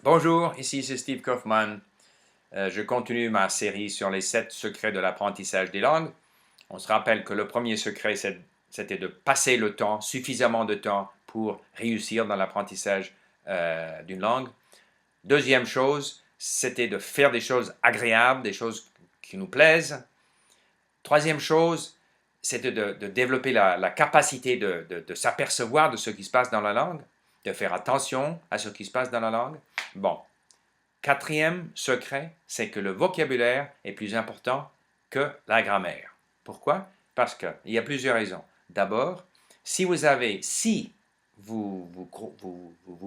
Bonjour, ici c'est Steve Kaufman. Je continue ma série sur les 7 secrets de l'apprentissage des langues. On se rappelle que le premier secret, c'était de passer le temps, suffisamment de temps pour réussir dans l'apprentissage d'une langue. Deuxième chose, c'était de faire des choses agréables, des choses qui nous plaisent. Troisième chose, c'était de développer la capacité de s'apercevoir de ce qui se passe dans la langue, de faire attention à ce qui se passe dans la langue. Bon. Quatrième secret, c'est que le vocabulaire est plus important que la grammaire. Pourquoi? Parce qu'il y a plusieurs raisons. D'abord, si vous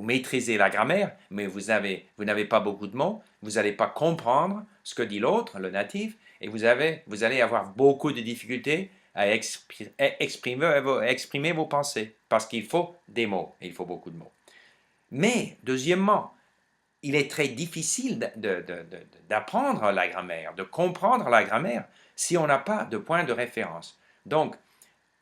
maîtrisez la grammaire, mais vous n'avez pas beaucoup de mots, vous n'allez pas comprendre ce que dit l'autre, le natif, et vous allez avoir beaucoup de difficultés à exprimer vos pensées, parce qu'il faut des mots, il faut beaucoup de mots. Mais, deuxièmement, il est très difficile d'apprendre la grammaire, de comprendre la grammaire, si on n'a pas de point de référence. Donc,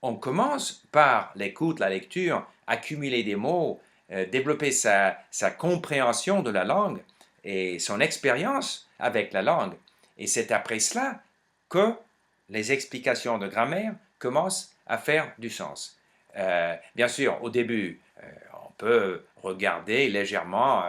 on commence par l'écoute, la lecture, accumuler des mots, développer sa compréhension de la langue et son expérience avec la langue. Et c'est après cela que les explications de grammaire commencent à faire du sens. Bien sûr, au début, on peut regarder légèrement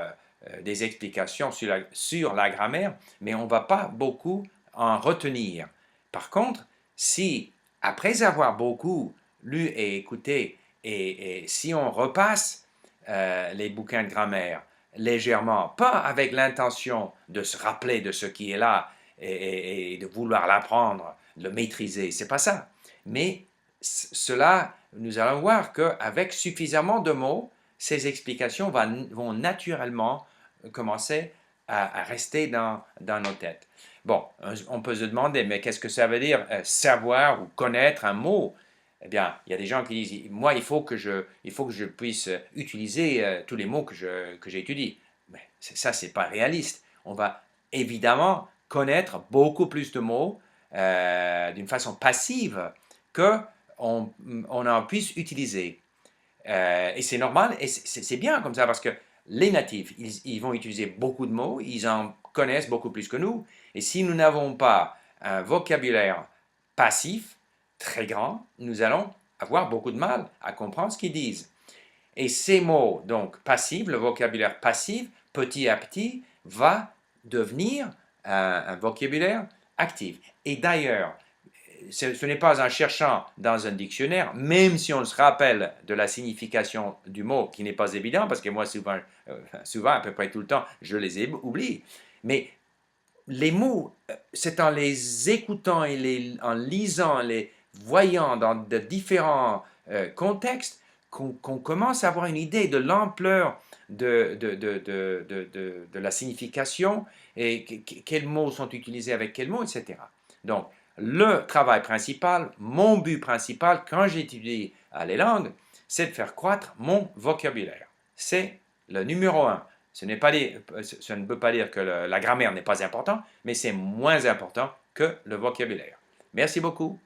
des explications sur la grammaire, mais on ne va pas beaucoup en retenir. Par contre, si, après avoir beaucoup lu et écouté, et si on repasse les bouquins de grammaire légèrement, pas avec l'intention de se rappeler de ce qui est là et de vouloir l'apprendre, le maîtriser, c'est pas ça. Mais cela, nous allons voir qu'avec suffisamment de mots, ces explications vont naturellement commencer à rester dans nos têtes. Bon, on peut se demander, mais qu'est-ce que ça veut dire savoir ou connaître un mot? Eh bien, il y a des gens qui disent, moi, il faut que je puisse utiliser tous les mots que j'étudie. Mais ça, c'est pas réaliste. On va évidemment connaître beaucoup plus de mots d'une façon passive que on en puisse utiliser. Et c'est normal, et c'est bien comme ça, parce que les natifs, ils vont utiliser beaucoup de mots, ils en connaissent beaucoup plus que nous, et si nous n'avons pas un vocabulaire passif très grand, nous allons avoir beaucoup de mal à comprendre ce qu'ils disent. Et ces mots, donc passifs, le vocabulaire passif, petit à petit, va devenir un vocabulaire actif. Et d'ailleurs, ce n'est pas en cherchant dans un dictionnaire, même si on se rappelle de la signification du mot, qui n'est pas évident, parce que moi, souvent, à peu près tout le temps, je les oublie. Mais les mots, c'est en les écoutant et en lisant, les voyant dans de différents contextes, qu'on commence à avoir une idée de l'ampleur de la signification et quels mots sont utilisés avec quels mots, etc. Donc, le travail principal, mon but principal quand j'étudie les langues, c'est de faire croître mon vocabulaire. C'est le numéro un. Ça ne veut pas dire que la grammaire n'est pas importante, mais c'est moins important que le vocabulaire. Merci beaucoup.